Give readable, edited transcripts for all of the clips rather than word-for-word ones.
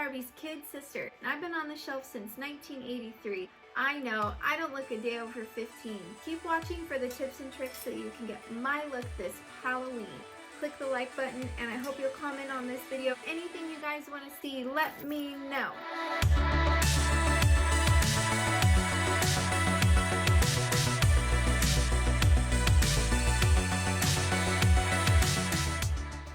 Barbie's kid sister, and I've been on the shelf since 1983. I know, I don't look a day over 15. Keep watching for the tips and tricks so you can get my look this Halloween. Click the like button, and I hope you'll comment on this video. Anything you guys want to see, let me know.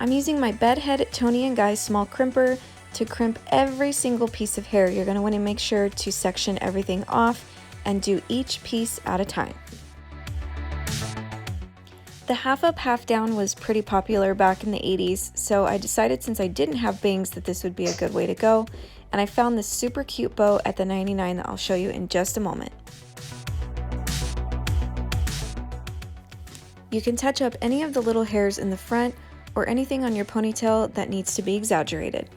I'm using my Bedhead Toni & Guy small crimper to crimp every single piece of hair. You're going to want to make sure to section everything off and do each piece at a time. The half up, half down was pretty popular back in the 80s, so I decided since I didn't have bangs that this would be a good way to go, and I found this super cute bow at the 99 that I'll show you in just a moment. You can touch up any of the little hairs in the front or anything on your ponytail that needs to be exaggerated.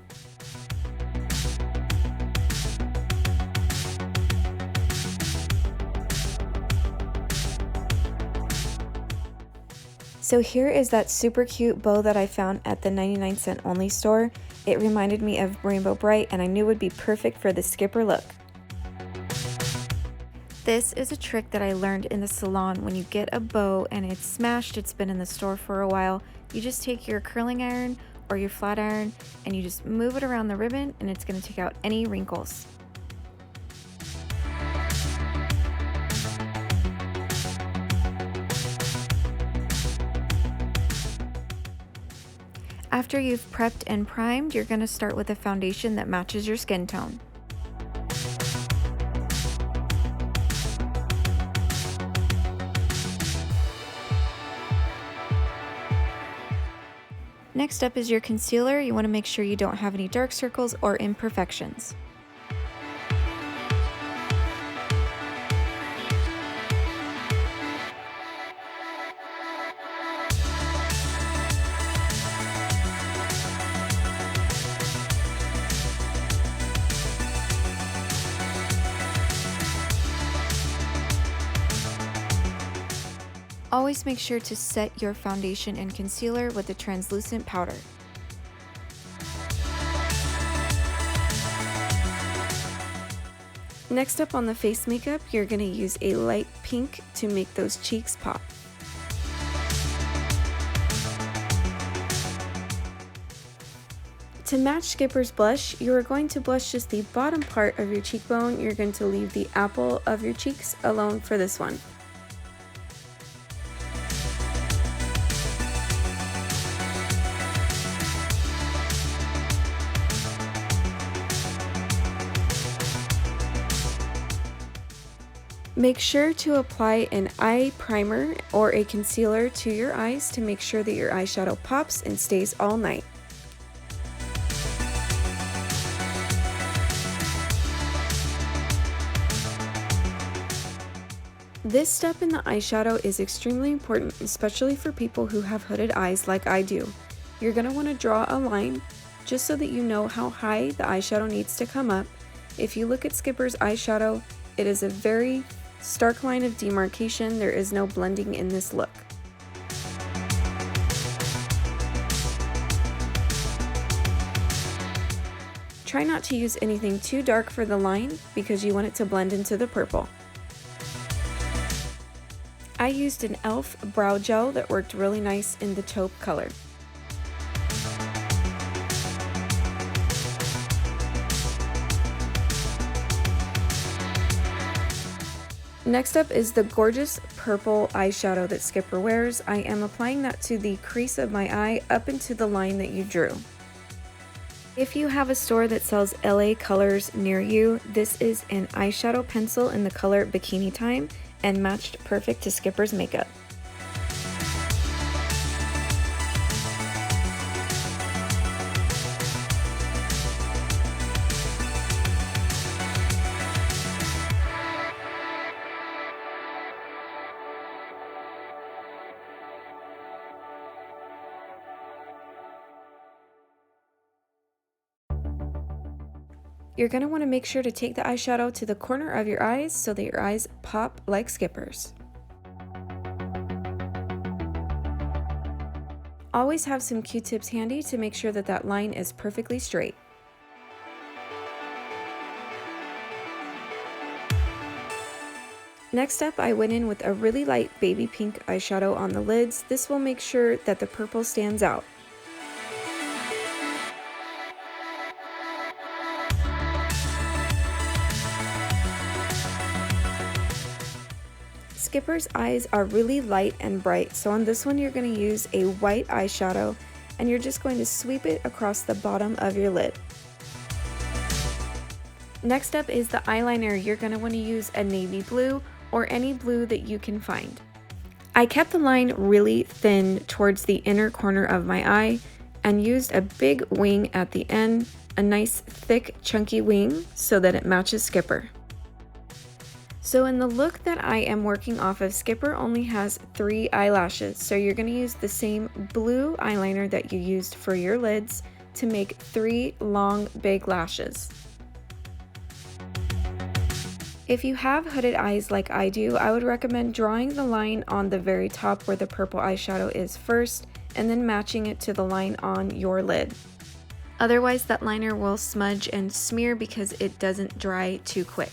So here is that super cute bow that I found at the 99-cent only store. It reminded me of Rainbow Bright, and I knew it would be perfect for the skipper look. This is a trick that I learned in the salon. When you get a bow and it's smashed, it's been in the store for a while, you just take your curling iron or your flat iron and you just move it around the ribbon, and it's going to take out any wrinkles. After you've prepped and primed, you're going to start with a foundation that matches your skin tone. Next up is your concealer. You want to make sure you don't have any dark circles or imperfections. Always make sure to set your foundation and concealer with a translucent powder. Next up on the face makeup, you're going to use a light pink to make those cheeks pop. To match Skipper's blush, you are going to blush just the bottom part of your cheekbone. You're going to leave the apple of your cheeks alone for this one. Make sure to apply an eye primer or a concealer to your eyes to make sure that your eyeshadow pops and stays all night. This step in the eyeshadow is extremely important, especially for people who have hooded eyes like I do. You're going to want to draw a line just so that you know how high the eyeshadow needs to come up. If you look at Skipper's eyeshadow, it is a very stark line of demarcation. There is no blending in this look. Try not to use anything too dark for the line because you want it to blend into the purple. I used an e.l.f. brow gel that worked really nice in the taupe color. Next up is the gorgeous purple eyeshadow that Skipper wears. I am applying that to the crease of my eye up into the line that you drew. If you have a store that sells LA colors near you, this is an eyeshadow pencil in the color Bikini Time and matched perfect to Skipper's makeup. You're going to want to make sure to take the eyeshadow to the corner of your eyes so that your eyes pop like Skipper's. Always have some Q-tips handy to make sure that that line is perfectly straight. Next up, I went in with a really light baby pink eyeshadow on the lids. This will make sure that the purple stands out. Skipper's eyes are really light and bright, so on this one you're going to use a white eyeshadow and you're just going to sweep it across the bottom of your lid. Next up is the eyeliner. You're going to want to use a navy blue or any blue that you can find. I kept the line really thin towards the inner corner of my eye and used a big wing at the end, a nice thick chunky wing so that it matches Skipper. So in the look that I am working off of, Skipper only has 3 eyelashes, so you're going to use the same blue eyeliner that you used for your lids to make 3 long big lashes. If you have hooded eyes like I do, I would recommend drawing the line on the very top where the purple eyeshadow is first, and then matching it to the line on your lid. Otherwise, that liner will smudge and smear because it doesn't dry too quick.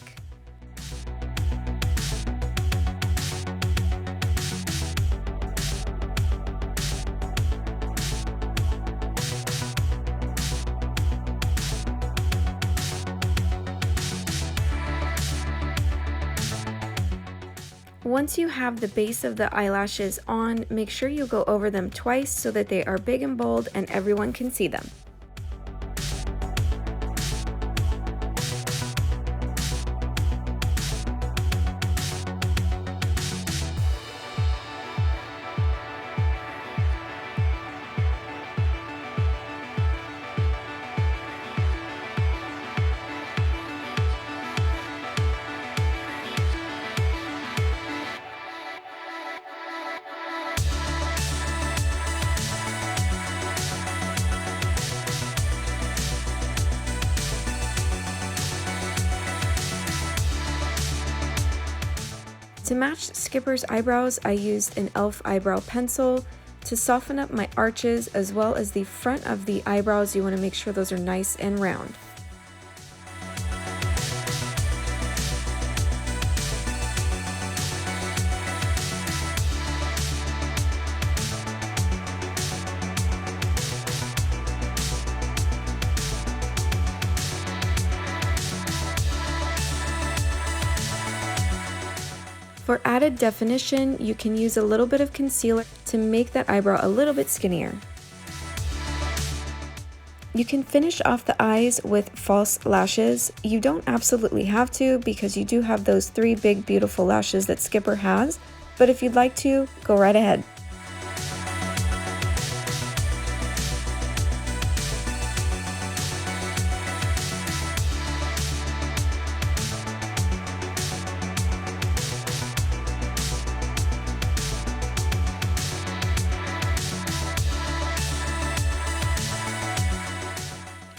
Once you have the base of the eyelashes on, make sure you go over them twice so that they are big and bold and everyone can see them. To match Skipper's eyebrows, I used an e.l.f. eyebrow pencil to soften up my arches as well as the front of the eyebrows. You want to make sure those are nice and round. For added definition, you can use a little bit of concealer to make that eyebrow a little bit skinnier. You can finish off the eyes with false lashes. You don't absolutely have to because you do have those 3 big beautiful lashes that Skipper has, but if you'd like to, go right ahead.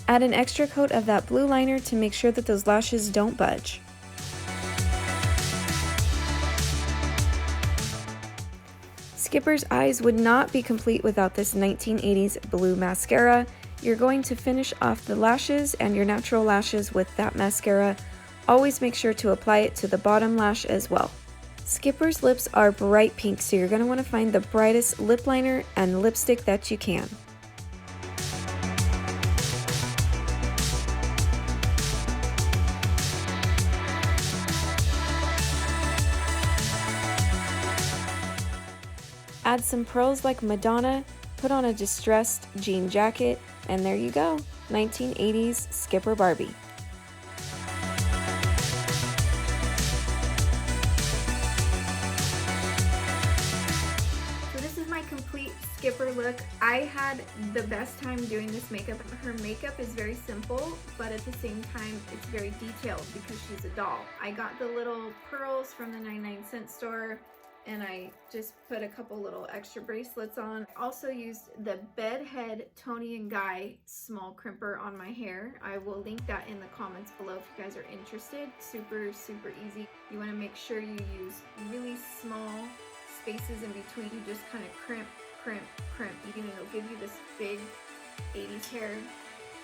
Add an extra coat of that blue liner to make sure that those lashes don't budge. Skipper's eyes would not be complete without this 1980s blue mascara. You're going to finish off the lashes and your natural lashes with that mascara. Always make sure to apply it to the bottom lash as well. Skipper's lips are bright pink, so you're going to want to find the brightest lip liner and lipstick that you can. Add some pearls like Madonna, put on a distressed jean jacket, and there you go, 1980s Skipper Barbie. So this is my complete Skipper look. I had the best time doing this makeup. Her makeup is very simple, but at the same time, it's very detailed because she's a doll. I got the little pearls from the 99-cent store, and I just put a couple little extra bracelets on. I also used the Bedhead Toni & Guy small crimper on my hair. I will link that in the comments below if you guys are interested. Super, super easy. You want to make sure you use really small spaces in between. You just kind of crimp, crimp, crimp. It'll give you this big 80s hair.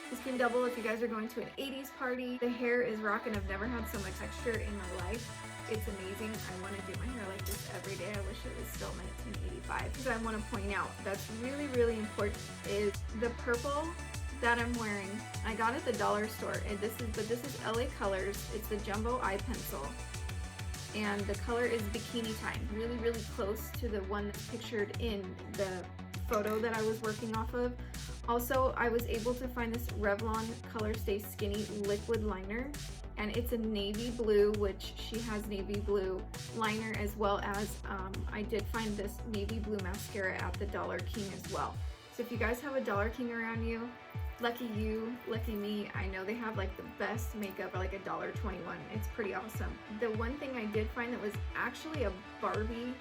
This can double if you guys are going to an 80s party. The hair is rocking. I've never had so much texture in my life. It's amazing. I want to do my hair like this every day. I wish it was still 1985. Because I want to point out that's really, really important is the purple that I'm wearing. I got it at the dollar store, and this is LA Colors. It's the jumbo eye pencil, and the color is Bikini Time. Really, really close to the one that's pictured in the photo that I was working off of. Also, I was able to find this Revlon Colorstay Skinny Liquid Liner, and it's a navy blue, which she has navy blue liner, as well as I did find this navy blue mascara at the Dollar King as well. So if you guys have a Dollar King around you, lucky you, lucky me. I know they have like the best makeup at like $1.21. It's pretty awesome. The one thing I did find that was actually a Barbie,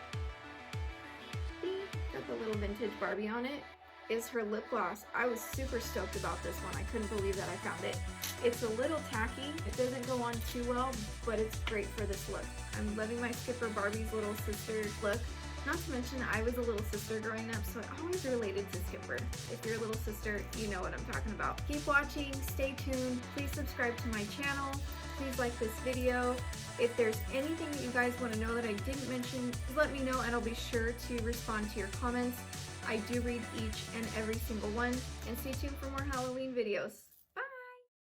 got the little vintage Barbie on it, is her lip gloss. I was super stoked about this one. I couldn't believe that I found it. It's a little tacky. It doesn't go on too well, but it's great for this look. I'm loving my Skipper Barbie's little sister look. Not to mention, I was a little sister growing up, so I always related to Skipper. If you're a little sister, you know what I'm talking about. Keep watching, stay tuned, please subscribe to my channel, please like this video. If there's anything that you guys want to know that I didn't mention, please let me know and I'll be sure to respond to your comments. I do read each and every single one, and stay tuned for more Halloween videos.